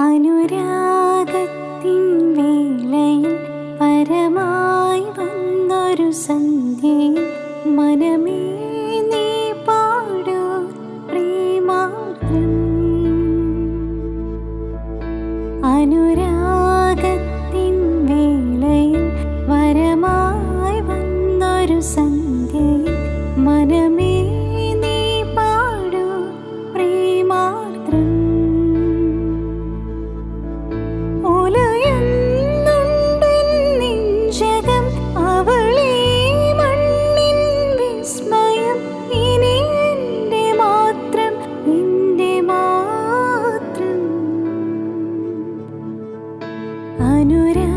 അനുരാഗത്തിൻ വേളയിൽ പരമായി വന്നൊരു സന്ധ്യയിൽ മനമേ നീ പാടൂ പ്രേമാർദ്രം. അനുരാഗത്തിൻ വേളയിൽ വരമായി വന്നൊരു സന്ധ്യയിൽ മനമേ നീ പാടൂ പ്രേമാർദ്രം. അനുരാഗത്തിൻ